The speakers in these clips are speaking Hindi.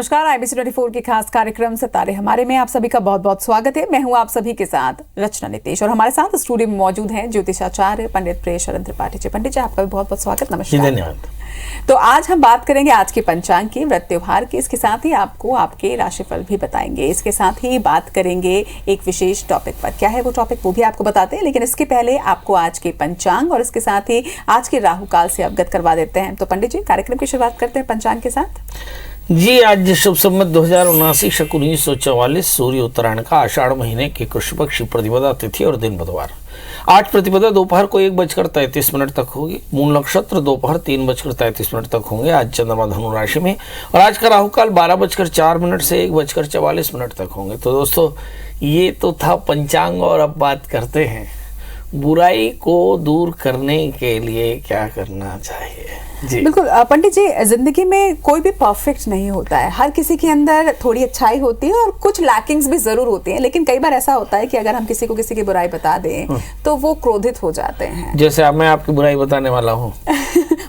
नमस्कार, IBC 24 के खास कार्यक्रम सितारे हमारे में आप सभी का बहुत बहुत स्वागत है। मैं हूं आप सभी के साथ रचना नितेश और हमारे साथ स्टूडियो में मौजूद हैं ज्योतिषाचार्य पंडित प्रियशरण त्रिपाठी जी। पंडित जी, आपका भी बहुत बहुत स्वागत। नमस्कार। धन्यवाद। तो आज हम बात करेंगे आज के पंचांग की, व्रत त्योहार की। इसके साथ ही आपको आपके राशिफल भी बताएंगे। इसके साथ ही बात करेंगे एक विशेष टॉपिक पर। क्या है वो टॉपिक, वो भी आपको बताते हैं, लेकिन इसके पहले आपको आज के पंचांग और इसके साथ ही आज के राहु काल से अवगत करवा देते हैं। तो पंडित जी, कार्यक्रम की शुरुआत करते हैं पंचांग के साथ। जी, आज शुभ संवत 2079 शक 1944 सूर्य उत्तरायण का आषाढ़ महीने की कृष्ण पक्ष की प्रतिपदा तिथि और दिन बुधवार। आज प्रतिपदा दोपहर को 1:33 तक होगी। मूल नक्षत्र दोपहर 3:33 तक होंगे। आज चंद्रमा धनु राशि में और आज का राहु काल 12:04 से 1:44 तक होंगे। तो दोस्तों, ये तो था पंचांग और अब बात करते हैं बुराई को दूर करने के लिए क्या करना चाहिए। जी बिल्कुल पंडित जी, जिंदगी में कोई भी परफेक्ट नहीं होता है। हर किसी के अंदर थोड़ी अच्छाई होती है और कुछ लैकिंग्स भी जरूर होती हैं, लेकिन कई बार ऐसा होता है कि अगर हम किसी को किसी की बुराई बता दें तो वो क्रोधित हो जाते हैं। जैसे अब मैं आपकी बुराई बताने वाला हूँ।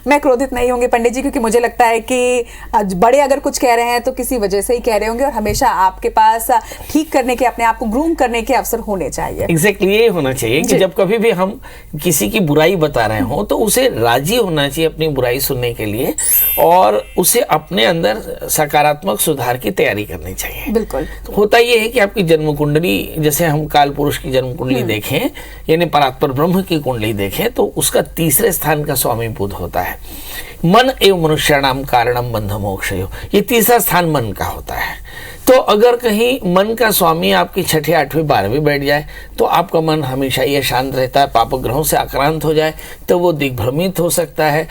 मैं क्रोधित नहीं होंगी पंडित जी, क्योंकि मुझे लगता है कि बड़े अगर कुछ कह रहे हैं तो किसी वजह से ही कह रहे होंगे और हमेशा आपके पास ठीक करने के, अपने आप को ग्रूम करने के अवसर होने चाहिए। एग्जैक्टली ये होना चाहिए कि जब कभी भी हम किसी की बुराई बता रहे हो तो उसे राजी होना चाहिए अपनी बुराई सुनने के लिए और उसे अपने अंदर सकारात्मक सुधार की तैयारी करनी चाहिए। बिल्कुल। तो होता ये है कि आपकी जन्म कुंडली, जैसे हम काल पुरुष की जन्म कुंडली देखें यानी परात्पर ब्रह्म की कुंडली देखें तो उसका तीसरे स्थान का स्वामी बुध होता है। मन एवं मनुष्याणाम कारणम बंध मोक्षयो, ये तीसरा स्थान मन का होता है। तो अगर कहीं मन का स्वामी आपकी 6ठे 8वें 12वें बैठ जाए तो आपका मन हमेशा ये शांत रहता है। पाप ग्रहों से आक्रांत हो जाए तो वो दिग्भ्रमित हो सकता है।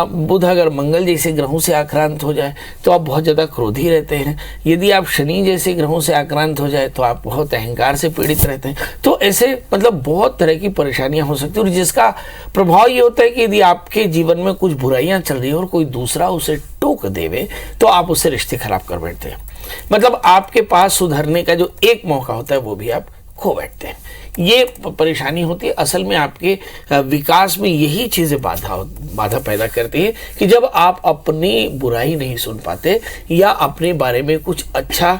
बुध अगर मंगल जैसे ग्रहों से आक्रांत हो जाए तो आप बहुत ज़्यादा क्रोधी रहते हैं। यदि आप शनि जैसे ग्रहों से आक्रांत हो जाए तो आप बहुत अहंकार से पीड़ित रहते हैं। तो ऐसे मतलब बहुत तरह की परेशानियां हो सकती हैं और जिसका प्रभाव ये होता है कि यदि आपके जीवन में कुछ बुराइयां चल रही है और कोई दूसरा उसे टोक देवे तो आप उससे रिश्ते खराब कर बैठते हैं। मतलब आपके पास सुधरने का जो एक मौका होता है वो भी आप खो बैठते हैं। ये परेशानी होती है। असल में आपके विकास में यही चीज़ें बाधा पैदा करती है कि जब आप अपनी बुराई नहीं सुन पाते या अपने बारे में कुछ अच्छा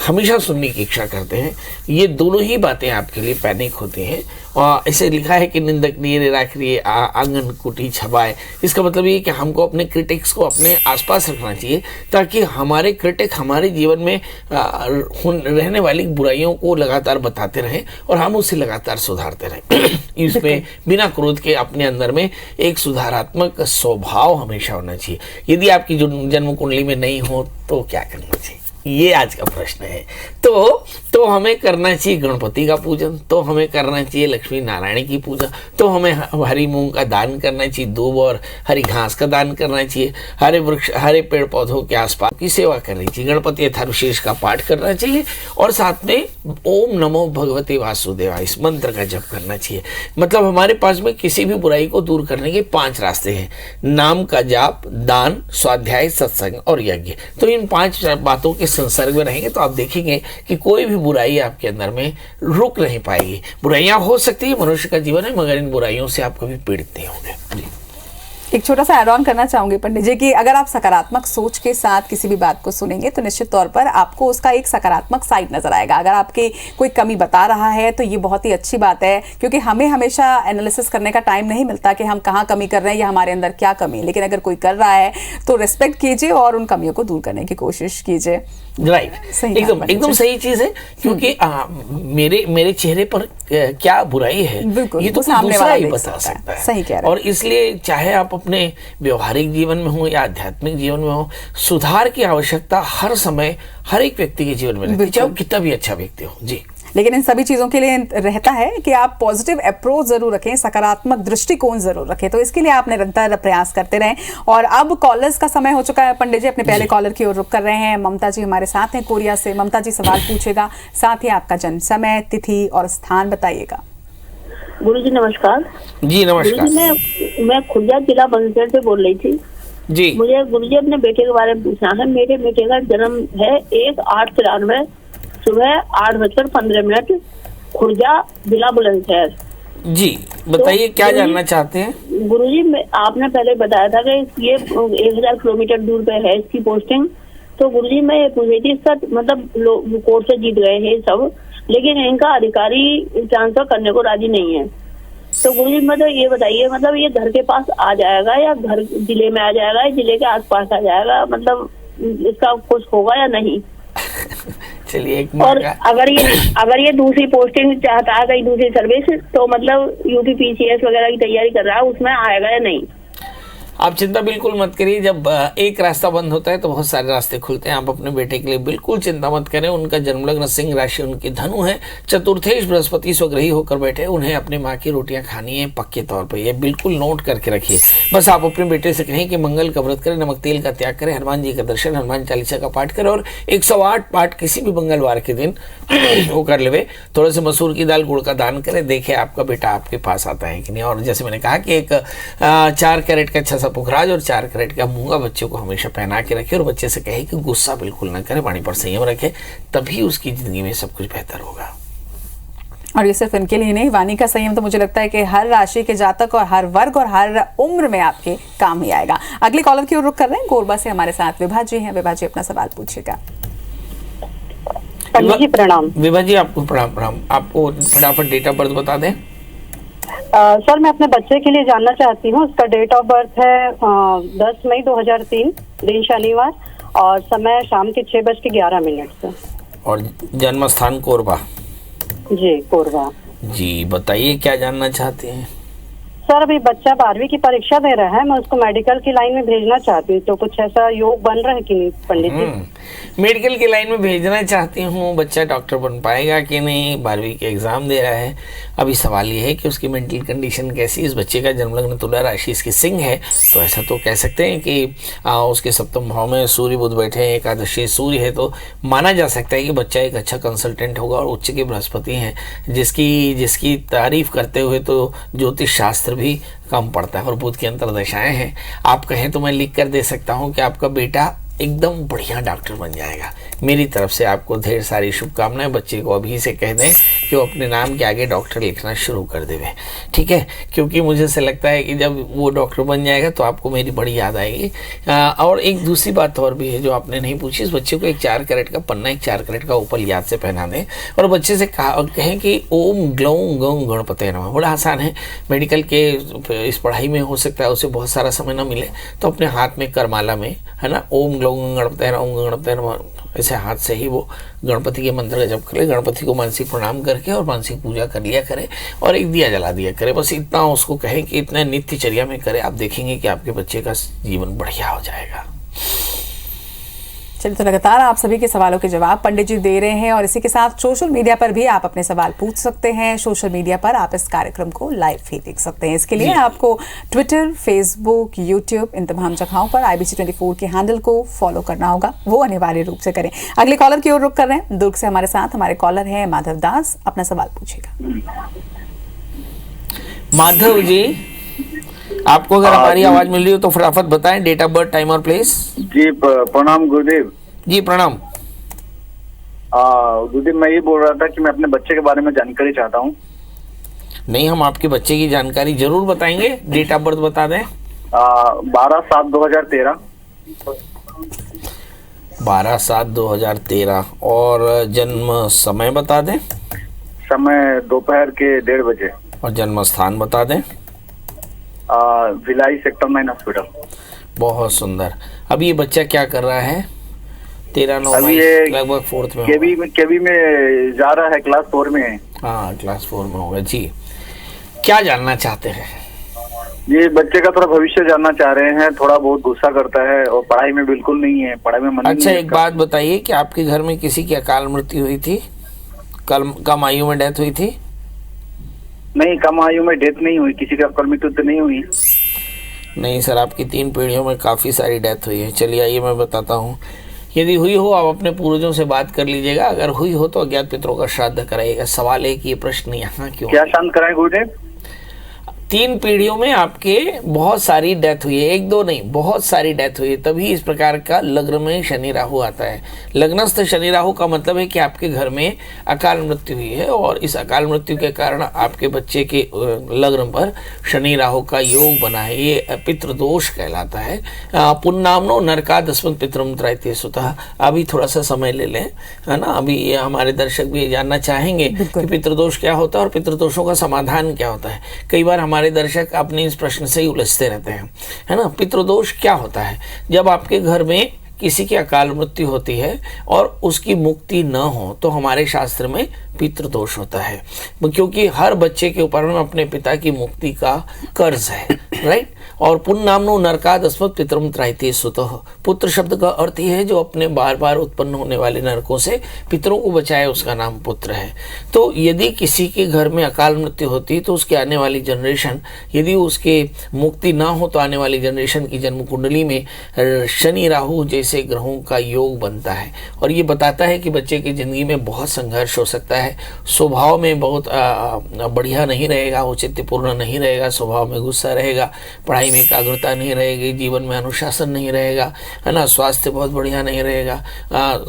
हमेशा सुनने की इच्छा करते हैं, ये दोनों ही बातें आपके लिए पैनिक होती हैं। और ऐसे लिखा है कि निंदक निये राखिए आंगन कुटी छबाए। इसका मतलब ये कि हमको अपने क्रिटिक्स को अपने आसपास रखना चाहिए ताकि हमारे क्रिटिक हमारे जीवन में रहने वाली बुराइयों को लगातार बताते रहें और हम उसे लगातार सुधारते रहें। इसमें बिना क्रोध के अपने अंदर में एक सुधारात्मक स्वभाव हमेशा होना चाहिए। यदि आपकी जो जन्म कुंडली में नहीं हो तो क्या करना चाहिए, ये आज का प्रश्न है। तो हमें करना चाहिए गणपति का पूजन, तो हमें करना चाहिए लक्ष्मी नारायण की पूजा, तो हमें हरी मूंग का दान करना चाहिए, दूब और हरी घास का दान करना चाहिए, हरे वृक्ष हरे पेड़ पौधों के आसपास की सेवा करनी चाहिए, गणपति अथर्वशीर्ष का पाठ करना चाहिए और साथ में ओम नमो भगवते वासुदेवाय इस मंत्र का जप करना चाहिए। मतलब हमारे पास में किसी भी बुराई को दूर करने के 5 रास्ते हैं: नाम का जाप, दान, स्वाध्याय, सत्संग और यज्ञ। तो इन 5 बातों के संसर्ग में रहेंगे तो आप देखेंगे कि कोई भी बुराई आपके अंदर में रुक नहीं पाएगी। बुराइयां हो सकती है, मनुष्य का जीवन है, मगर इन बुराइयों से आप कभी पीड़ित नहीं होंगे। एक छोटा सा ऐड ऑन करना चाहूंगी पंडित जी कि अगर आप सकारात्मक सोच के साथ किसी भी बात को सुनेंगे तो निश्चित तौर पर आपको उसका एक सकारात्मक साइड नजर आएगा। अगर आपके कोई कमी बता रहा है तो ये बहुत ही अच्छी बात है, क्योंकि हमें हमेशा एनालिसिस करने का टाइम नहीं मिलता कि हम कहाँ कमी कर रहे हैं या हमारे अंदर क्या कमी है। लेकिन अगर कोई कर रहा है तो रिस्पेक्ट कीजिए और उन कमियों को दूर करने की कोशिश कीजिए। राइट, एकदम सही चीज है, क्योंकि मेरे चेहरे पर क्या बुराई है ये तो सामने वाला ही बता सकता है। सही कह रहे हैं। और इसलिए चाहे आप अपने व्यवहारिक जीवन में हो या आध्यात्मिक जीवन में हो, सुधार की आवश्यकता हर समय हर एक व्यक्ति के जीवन में रहती है, चाहे वो कितना भी अच्छा व्यक्ति हो। जी, लेकिन इन सभी चीजों के लिए रहता है कि आप पॉजिटिव अप्रोच जरूर रखें, सकारात्मक दृष्टिकोण जरूर रखें। तो इसके लिए आप निरंतर प्रयास करते रहें। और अब कॉलर्स का समय हो चुका है पंडित जी, अपने पहले कॉलर की ओर रुख कर रहे हैं। ममता जी हमारे साथ हैं कोरिया से। ममता जी सवाल पूछेगा, साथ ही आपका जन्म समय, तिथि और स्थान बताइएगा। गुरुजी नमस्कार। जी नमस्कार। गुरुजी मैं खुर्जा जिला बंसर से बोल रही थी जी। मुझे गुरुजी अपने बेटे के बारे में पूछना है। मेरे बेटे का जन्म है 1/8/93 सुबह 8:15 खुर्जा जिला बुलंदशहर। जी बताइए, क्या जानना चाहते हैं? गुरुजी आपने पहले बताया था कि ये 1000 किलोमीटर दूर पे है इसकी पोस्टिंग, तो गुरुजी मैं ये पूछ रही थी, इसका मतलब कोर्ट से जीत गए हैं सब, लेकिन इनका अधिकारी ट्रांसफर करने को राजी नहीं है। तो गुरुजी मतलब ये बताइए, मतलब ये घर के पास आ जाएगा या घर जिले में आ जाएगा या जिले के आसपास आ जाएगा, मतलब इसका कुछ होगा या नहीं? चलिए एक और अगर ये दूसरी पोस्टिंग चाहता है, कहीं दूसरी सर्विस, तो मतलब यूपीपीसीएस वगैरह की तैयारी कर रहा है, उसमें आएगा या नहीं? आप चिंता बिल्कुल मत करिए। जब एक रास्ता बंद होता है तो बहुत सारे रास्ते खुलते हैं। आप अपने बेटे के लिए बिल्कुल चिंता मत करें। उनका जन्म लग्न सिंह राशि उनकी धनु है। चतुर्थेश बृहस्पति स्वग्रही होकर बैठे, उन्हें अपनी माँ की रोटियां खानी है पक्के तौर पर। ये बिल्कुल नोट करके रखिए। बस आप अपने बेटे से कहें कि मंगल का व्रत करें, नमक तेल का त्याग करें, हनुमान जी का दर्शन, हनुमान चालीसा का पाठ करें और 108 पाठ किसी भी मंगलवार के दिन वो कर ले। थोड़े से मसूर की दाल गुड़ का दान करें, देखें आपका बेटा आपके पास आता है कि नहीं। और जैसे मैंने कहा कि एक 4 कैरेट का अच्छा सा पुखराज और 4 कैरेट का मूंगा बच्चे को हमेशा पहना के रखे और बच्चे से कहे कि गुस्सा बिल्कुल ना करे, वाणी पर संयम रखे, तभी उसकी जिंदगी में सब कुछ बेहतर होगा। और ये सिर्फ इनके लिए नहीं, वाणी का संयम तो मुझे लगता है कि हर राशि के जातक और हर वर्ग और हर उम्र में आपके काम ही आएगा। अगले कॉलर की ओर रुख कर रहे हैं, कोरबा से हमारे साथ विभा जी हैं। विभा जी अपना सवाल पूछिएगा। पंडित जी प्रणाम। विभा जी आपको प्रणाम। आपको फटाफट डेट ऑफ बर्थ बता दें। सर मैं अपने बच्चे के लिए जानना चाहती हूँ। उसका डेट ऑफ बर्थ है 10 मई 2003, दिन शनिवार, और समय शाम के 6:11 से। और जन्म स्थान कोरबा। जी कोरबा। जी बताइए क्या जानना चाहते हैं। सर अभी बच्चा 12वीं की परीक्षा दे रहा है, मैं उसको मेडिकल की लाइन में भेजना चाहती हूँ, तो कुछ ऐसा योग बन रहा है कि नहीं पंडित जी? मेडिकल की लाइन में भेजना चाहती हूँ। बच्चा डॉक्टर बन पाएगा कि नहीं, 12वीं के एग्जाम दे रहा है। अभी सवाल ये है कि उसकी मेंटल कंडीशन कैसी। इस बच्चे का जन्म लग्न तुला राशि इसकी सिंह है, तो ऐसा तो कह सकते हैं कि उसके सप्तम भाव में सूर्य बुध बैठे हैं, एकादशी सूर्य है, तो माना जा सकता है कि बच्चा एक अच्छा कंसल्टेंट होगा। और उच्च के बृहस्पति हैं, जिसकी तारीफ करते हुए तो ज्योतिष शास्त्र भी कम पड़ता है। और बुध की अंतर्दशाएं हैं। आप कहें तो मैं लिख कर दे सकता हूं कि आपका बेटा एकदम बढ़िया डॉक्टर बन जाएगा। मेरी तरफ से आपको ढेर सारी शुभकामनाएं। बच्चे को अभी से कह दें कि वो अपने नाम के आगे डॉक्टर लिखना शुरू कर देवे, ठीक है? क्योंकि मुझे से लगता है कि जब वो डॉक्टर बन जाएगा तो आपको मेरी बड़ी याद आएगी। और एक दूसरी बात और भी है जो आपने नहीं पूछी। इस बच्चे को एक 4 कैरेट का पन्ना, एक 4 कैरेट का ऊपर याद से पहना दें और बच्चे से कहें कि ओम ग्लौं गौं गणपते नमः। बड़ा आसान है। मेडिकल के इस पढ़ाई में हो सकता है उसे बहुत सारा समय ना मिले, तो अपने हाथ में करमाला में, है ना, ओम ग्लौं गणपते नमः, ऐसे हाथ से ही वो गणपति के मंत्र का जप करे। गणपति को मानसिक प्रणाम करके और मानसिक पूजा कर लिया करे और एक दिया जला दिया करे। बस इतना उसको कहें कि इतना नित्यचर्या में करे। आप देखेंगे कि आपके बच्चे का जीवन बढ़िया हो जाएगा। चलिए, तो लगातार आप सभी के सवालों के जवाब पंडित जी दे रहे हैं और इसी के साथ सोशल मीडिया पर भी आप अपने सवाल पूछ सकते हैं। सोशल मीडिया पर आप इस कार्यक्रम को लाइव भी देख सकते हैं। इसके लिए आपको ट्विटर, फेसबुक, यूट्यूब, इन तमाम जगहों पर IBC24 के हैंडल को फॉलो करना होगा। वो अनिवार्य रूप से करें। अगले कॉलर की ओर रुख कर रहे हैं। दुर्ग से हमारे साथ हमारे कॉलर हैं माधव दास। अपना सवाल पूछेगा। माधव जी, आपको अगर हमारी आवाज मिल रही हो तो फटाफट बताएं डेट ऑफ बर्थ, टाइम और प्लेस। जी प्रणाम गुरुदेव। जी प्रणाम। गुरुदेव मैं ये बोल रहा था कि मैं अपने बच्चे के बारे में जानकारी चाहता हूँ। नहीं, हम आपके बच्चे की जानकारी जरूर बताएंगे। डेट ऑफ बर्थ बता दें। 12/7/2013। 12/7/2013 और जन्म समय बता दें। समय दोपहर के 1:30 बजे। और जन्म स्थान बता दें। Bhilai sector 9 hospital. बहुत सुंदर। अभी ये बच्चा क्या कर रहा है? 13/9 लगभग 4th में केवी में जा रहा है, क्लास 4 में है। हाँ, क्लास 4 में होगा। जी क्या जानना चाहते हैं? ये बच्चे का थोड़ा भविष्य जानना चाह रहे हैं। थोड़ा बहुत गुस्सा करता है और पढ़ाई में बिल्कुल नहीं है, पढ़ाई में मन नहीं है। अच्छा, एक बात बताइए कि आपके घर में किसी की अकाल मृत्यु हुई थी? कम आयु में डेथ हुई थी? नहीं, कम आयु में डेथ नहीं हुई, किसी का अकाल मृत्यु तो नहीं हुई। नहीं सर, आपकी 3 पीढ़ियों में काफ़ी सारी डेथ हुई है। चलिए आइए मैं बताता हूँ। यदि हुई हो आप अपने पूर्वजों से बात कर लीजिएगा। अगर हुई हो तो अज्ञात पितरों का श्राद्ध कराइएगा। सवाल है कि ये प्रश्न यहाँ क्यों? क्या शांत कराएं गुरुदेव? 3 पीढ़ियों में आपके बहुत सारी डेथ हुई है, 1-2 नहीं, बहुत सारी डेथ हुई है, तभी इस प्रकार का लग्न में शनि राहु आता है। लग्नस्थ शनि राहु का मतलब है कि आपके घर में अकाल मृत्यु हुई है और इस अकाल मृत्यु के कारण आपके बच्चे के लग्न पर शनि राहु का योग बना है। ये पितृदोष कहलाता है। पुन्नामनो नरकादस्मत् पितरम त्रायते सुतः। अभी थोड़ा सा समय ले लें, है ना। अभी ये हमारे दर्शक भी जानना चाहेंगे कि पितृदोष क्या होता है और पितृदोषों का समाधान क्या होता है। कई बार हमारे दर्शक अपने इस प्रश्न से ही उलझते रहते हैं, है ना। पितृदोष क्या होता है? जब आपके घर में किसी की अकाल मृत्यु होती है और उसकी मुक्ति न हो तो हमारे शास्त्र में पितृदोष होता है, क्योंकि हर बच्चे के ऊपर में अपने पिता की मुक्ति का कर्ज है, राइट। और पुन्नामनो नरकादस्मत् पितरम त्रायते सुतः। पुत्र शब्द का अर्थ ही है जो अपने बार बार उत्पन्न होने वाले नरकों से पितरों को बचाए, उसका नाम पुत्र है। तो यदि किसी के घर में अकाल मृत्यु होती है तो उसके आने वाली जनरेशन, यदि उसके मुक्ति ना हो तो आने वाली जनरेशन की जन्म कुंडली में शनि राहु जैसे ग्रहों का योग बनता है। और ये बताता है कि बच्चे की जिंदगी में बहुत संघर्ष हो सकता है, स्वभाव में बहुत बढ़िया नहीं रहेगा, औचित्यपूर्ण नहीं रहेगा, स्वभाव में गुस्सा रहेगा, पढ़ाई में एकाग्रता नहीं रहेगी, जीवन में अनुशासन नहीं रहेगा, है ना। स्वास्थ्य बहुत बढ़िया नहीं रहेगा,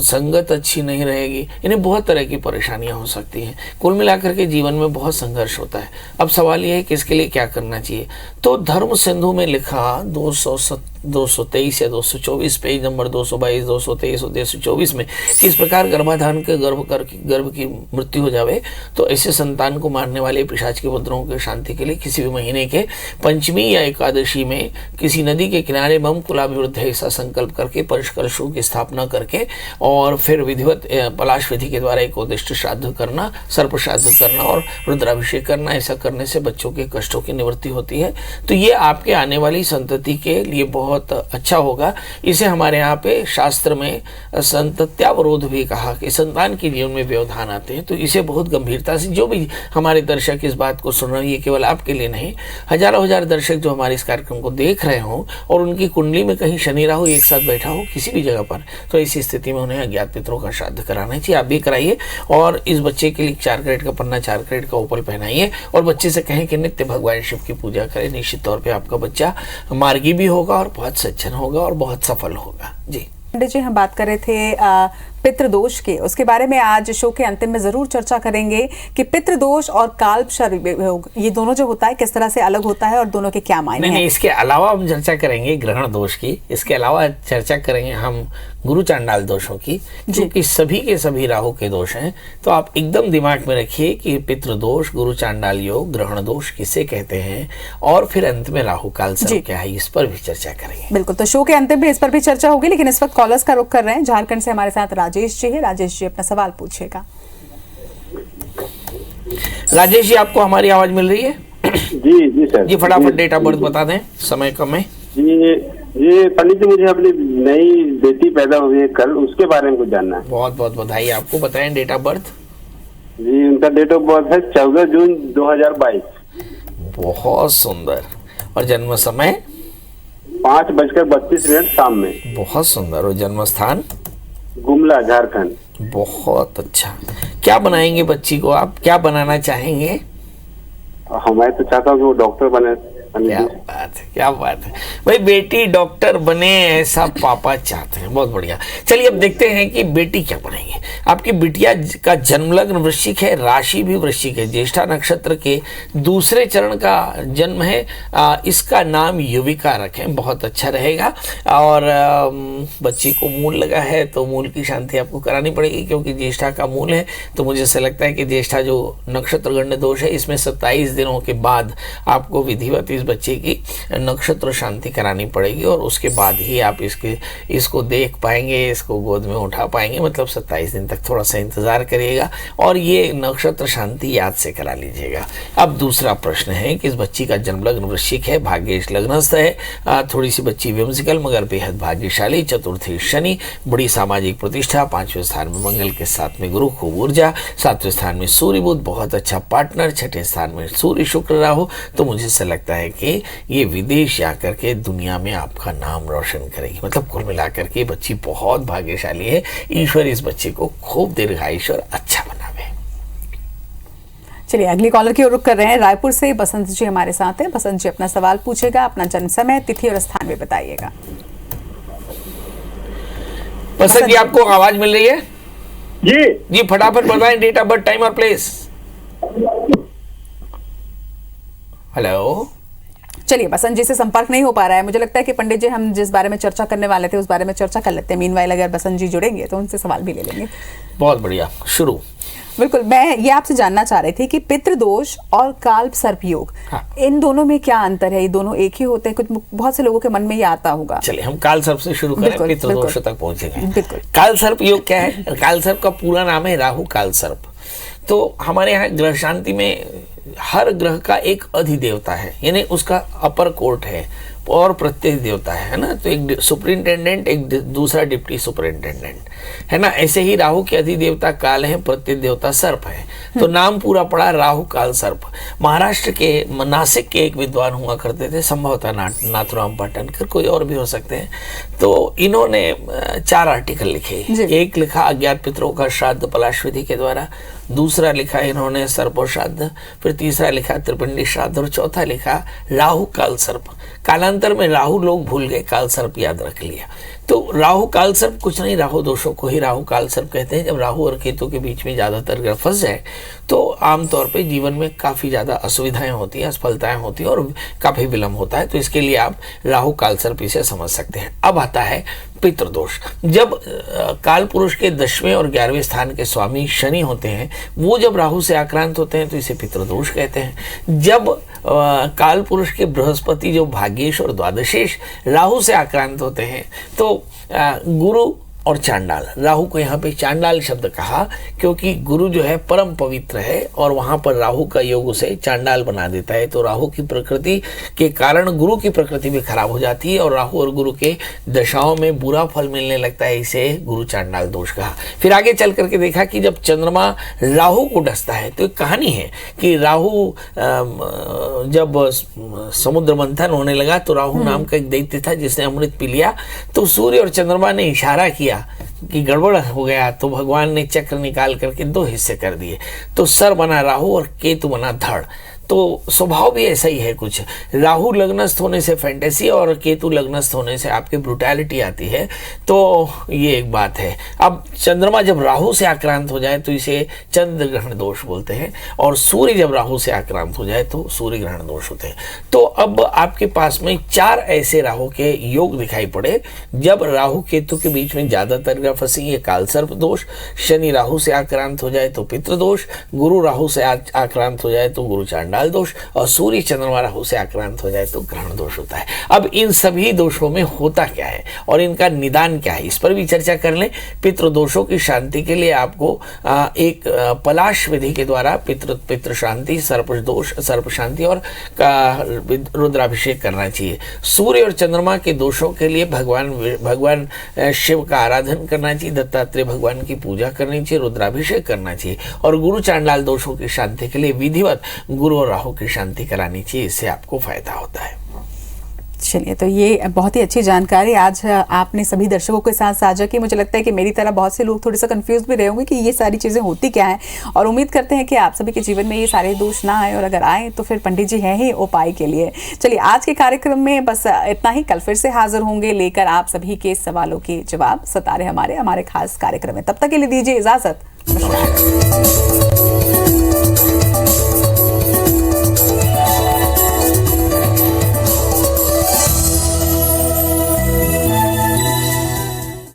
संगत अच्छी नहीं रहेगी, इन्हें बहुत तरह की परेशानियां हो सकती हैं। कुल मिलाकर के जीवन में बहुत संघर्ष होता है। अब सवाल यह है कि इसके लिए क्या करना चाहिए। तो धर्म सिंधु में लिखा 223 या 224 पेज नंबर 222, 223 और 224 में किस प्रकार गर्भाधान के गर्भ की मृत्यु हो जावे तो ऐसे संतान को मारने वाले पिशाच के उपद्रवों की शांति के लिए किसी भी महीने के पंचमी या एकादशी में किसी नदी के किनारे मम कुलाभिवृद्ध ऐसा संकल्प करके परिष्कलशों की स्थापना करके और फिर विधिवत पलाश विधि के द्वारा एक उद्दिष्ट श्राद्ध करना, सर्प श्राद्ध करना और रुद्राभिषेक करना। ऐसा करने से बच्चों के कष्टों की निवृत्ति होती है। तो ये आपके आने वाली संतति के लिए बहुत अच्छा होगा। इसे हमारे यहाँ पे शास्त्र में संतत्यावरोध भी कहा कि संतान के जीवन में व्यवधान आते हैं। तो इसे बहुत गंभीरता से जो भी हमारे दर्शक इस बात को सुन रहे हैं, ये केवल आपके लिए नहीं, हजारों हजार दर्शक जो हमारे इस कार्यक्रम को देख रहे हों और उनकी कुंडली में कहीं शनि राहु एक साथ बैठा हो किसी भी जगह पर, तो ऐसी स्थिति में उन्हें अज्ञात पितरों का श्राद्ध कराना चाहिए। आप भी कराइए और इस बच्चे के लिए 4 कैरेट का पन्ना, 4 कैरेट का उपल पहनाइए और बच्चे से कहें कि नित्य भगवान शिव की पूजा करें। निश्चित तौर पर आपका बच्चा मार्गी भी होगा और बहुत सज्जन होगा और बहुत सफल होगा। जी पंडित जी, हम बात कर रहे थे पितृदोष के, उसके बारे में आज शो के अंतिम में जरूर चर्चा करेंगे कि पितृदोष और कालसर्प योग ये दोनों जो होता है किस तरह से अलग होता है और दोनों के क्या मायने हैं। नहीं, इसके अलावा हम चर्चा करेंगे ग्रहण दोष की, इसके अलावा चर्चा करेंगे हम गुरु चांडाल दोषों की, क्योंकि सभी के सभी राहु के दोष हैं। तो आप एकदम दिमाग में रखिए कि पितृदोष, गुरु चांडाल योग, ग्रहण दोष किसे कहते हैं और फिर अंत में राहु कालसर्प क्या है, इस पर भी चर्चा करेंगे। बिल्कुल, तो शो के अंतिम में इस पर भी चर्चा होगी। लेकिन इस वक्त कॉलर्स का रुख कर रहे हैं। झारखंड से हमारे साथ राजेश जी है। राजेश जी, अपना सवाल पूछिएगा। राजेश जी, आपको हमारी आवाज मिल रही है? जी सर जी, फटाफट डेट ऑफ बर्थ बता दें, समय कम है। जी पंडित जी, मुझे अपनी नई बेटी पैदा हुई है कल, उसके बारे में कुछ जानना है। बहुत बहुत बधाई आपको। बताएं डेट ऑफ बर्थ। जी, उनका डेट ऑफ बर्थ है 14 जून 2022। बहुत सुंदर। और जन्म समय 5:32 शाम में। बहुत सुंदर। और जन्म स्थान गुमला, झारखंड। बहुत अच्छा। क्या बनाएंगे बच्ची को आप, क्या बनाना चाहेंगे? मैं तो चाहता हूँ कि वो डॉक्टर बने। क्या बात है, क्या बात है भाई, बेटी डॉक्टर बने ऐसा पापा चाहते हैं। बहुत बढ़िया। चलिए अब देखते हैं कि बेटी क्या बनेंगे। आपकी बिटिया का जन्म लग्न वृश्चिक है, राशि भी वृश्चिक है, ज्येष्ठा नक्षत्र के दूसरे चरण का जन्म है। इसका नाम युविका रखें, बहुत अच्छा रहेगा। और बच्ची को मूल लगा है तो मूल की शांति आपको करानी पड़ेगी, क्योंकि ज्येष्ठा का मूल है। तो मुझे ऐसा लगता है कि ज्येष्ठा जो नक्षत्र गण्य दोष है, इसमें 27 दिनों के बाद आपको विधिवत बच्चे की नक्षत्र शांति करानी पड़ेगी और उसके बाद ही आप इसको देख पाएंगे, इसको गोद में उठा पाएंगे। मतलब 27 दिन तक थोड़ा सा इंतजार करिएगा और ये नक्षत्र शांति याद से करा लीजिएगा। अब दूसरा प्रश्न है कि इस बच्ची का जन्म लग्न वृश्चिक है, भाग्येश लग्नस्थ है, थोड़ी सी बच्ची व्योमसिकल मगर बेहद भाग्यशाली, चतुर्थी शनि, बड़ी सामाजिक प्रतिष्ठा, 5वें स्थान में मंगल के साथ में गुरु, खूब ऊर्जा, 7वें स्थान में सूर्य बुध, बहुत अच्छा पार्टनर, 6ठे स्थान में सूर्य शुक्र राहु। तो मुझे ऐसा लगता है कि ये विदेश जाकर के दुनिया में आपका नाम रोशन करेगी। मतलब कुल मिलाकर के बच्ची बहुत भाग्यशाली है। ईश्वर इस बच्चे को खूब दीर्घायुष और अच्छा बनावे। चलिए अगली कॉलर की ओर रुख कर रहे हैं। रायपुर से बसंत जी हमारे साथ हैं। बसंत जी अपना सवाल पूछेगा, अपना जन्म समय, तिथि और स्थान भी बताइएगा। बसंत जी आपको आवाज मिल रही है? जी जी फटाफट बताएं डेट ऑफ बर्थ, टाइम और प्लेस। हेलो। चलिए बसंत जी से संपर्क नहीं हो पा रहा है। मुझे लगता है कि पंडित जी हम जिस बारे में चर्चा करने वाले थे उस बारे में चर्चा कर लेते हैं। मीनवाइल अगर बसंत जी जुड़ेंगे तो उनसे सवाल भी ले लेंगे। बहुत बढ़िया, शुरू। बिल्कुल, मैं ये आपसे जानना चाह रही थी कि पितृदोष और काल्प सर्प योग, हाँ। इन दोनों में क्या अंतर है? ये दोनों एक ही होते हैं? कुछ बहुत से लोगों के मन में ये आता होगा। चलिए हम काल सर्प से शुरू करें, बिल्कुल, पितृदोष बिल्कुल। तक पहुंचेंगे। बिल्कुल। काल सर्प योग क्या है? काल सर्प का पूरा नाम है राहु काल सर्प। तो हमारे यहाँ ग्रह शांति में हर ग्रह का एक अधिदेवता है, यानी उसका अपर कोर्ट है और प्रत्येक देवता है ना। तो एक सुपरिंटेंडेंट, एक दूसरा डिप्टी सुपरिंटेंडेंट है ना। ऐसे ही राहु के अधिदेवता काल है, प्रत्येक देवता सर्प है। तो नाम पूरा पड़ा राहु काल सर्प। महाराष्ट्र के नासिक के एक विद्वान हुआ करते थे, संभवतः नाथुराम पाटनकर, कोई और भी हो सकते हैं। तो इन्होंने 4 आर्टिकल लिखे। एक लिखा अज्ञात पितरों का श्राद्ध पलाश विधि के द्वारा, दूसरा लिखा इन्होंने सर्पो श्राद्ध, फिर तीसरा लिखा त्रिपिंडी श्राद्ध और चौथा लिखा राहु काल सर्प। कालांतर में राहु लोग भूल गए, काल सर्प याद रख लिया। तो राहु काल सर्प कुछ नहीं, राहु दोषों को ही राहु काल सर्प कहते हैं। जब राहु और केतु के बीच में ज्यादातर ग्रह फंस जाए तो आमतौर पे जीवन में काफी ज्यादा असुविधाएं होती हैं, असफलताएं होती हैं और काफी विलंब होता है। तो इसके लिए आप राहु काल सर्प इसे समझ सकते हैं। अब आता है पितृदोष। जब काल पुरुष के 10वें और 11वें स्थान के स्वामी शनि होते हैं, वो जब राहु से आक्रांत होते हैं तो इसे पितृदोष कहते हैं। जब काल पुरुष के बृहस्पति जो भाग्येश और द्वादशेश राहु से आक्रांत होते हैं तो गुरु और चांडाल, राहु को यहाँ पे चांडाल शब्द कहा क्योंकि गुरु जो है परम पवित्र है और वहां पर राहु का योग उसे चांडाल बना देता है। तो राहु की प्रकृति के कारण गुरु की प्रकृति भी खराब हो जाती है और राहु और गुरु के दशाओं में बुरा फल मिलने लगता है। इसे गुरु चांडाल दोष कहा। फिर आगे चल करके देखा कि जब चंद्रमा राहु को डसता है तो एक कहानी है कि राहु जब समुद्र मंथन होने लगा तो राहु नाम का एक दैत्य था जिसने अमृत पी लिया। तो सूर्य और चंद्रमा ने इशारा किया कि गड़बड़ हो गया तो भगवान ने चक्र निकाल करके 2 हिस्से कर दिए। तो सर बना राहु और केतु बना धड़। तो स्वभाव भी ऐसा ही है कुछ। राहु लग्नस्थ होने से फैंटेसी और केतु लग्नस्थ होने से आपकी ब्रुटैलिटी आती है। तो ये एक बात है। अब चंद्रमा जब राहु से आक्रांत हो जाए तो इसे चंद्र ग्रहण दोष बोलते हैं और सूर्य जब राहु से आक्रांत हो जाए तो सूर्य ग्रहण दोष होते हैं। तो अब आपके पास में 4 ऐसे राहु के योग दिखाई पड़े। जब राहु केतु के बीच में ज्यादातर ग्रह फंसी, ये काल सर्प दोष। शनि राहु से आक्रांत हो जाए तो पितृदोष, गुरु राहु से आक्रांत हो जाए तो गुरु चांडाल दोष और सूर्य चंद्रमा राहु से आक्रांत हो जाए तो ग्रहण दोष होता है। अब इन सभी दोषों में होता क्या है और इनका निदान क्या है, इस पर भी चर्चा कर लें। पितृदोषों की शांति के लिए आपको एक पलाश विधि के द्वारा पितृ शांति, सर्प दोष, सर्प शांति और रुद्राभिषेक करना चाहिए। सूर्य और चंद्रमा के दोषों के लिए भगवान शिव का आराधन करना चाहिए, दत्तात्रेय भगवान की पूजा करनी चाहिए, रुद्राभिषेक करना चाहिए और गुरु चांडाल दोषों की शांति के लिए विधिवत गुरु और राहु की शांति करानी चाहिए। इससे आपको फायदा होता है। चलिए, तो ये बहुत ही अच्छी जानकारी आज आपने सभी दर्शकों के साथ साझा की। मुझे लगता है कि मेरी तरह बहुत से लोग थोड़े सा कंफ्यूज भी रहे होंगे कि ये सारी चीज़ें होती क्या हैं और उम्मीद करते हैं कि आप सभी के जीवन में ये सारे दोष ना आए और अगर आए तो फिर पंडित जी हैं ही उपाय के लिए। चलिए, आज के कार्यक्रम में बस इतना ही। कल फिर से हाजिर होंगे लेकर आप सभी के सवालों के जवाब। सतारे हमारे खास कार्यक्रम में। तब तक के लिए दीजिए इजाजत।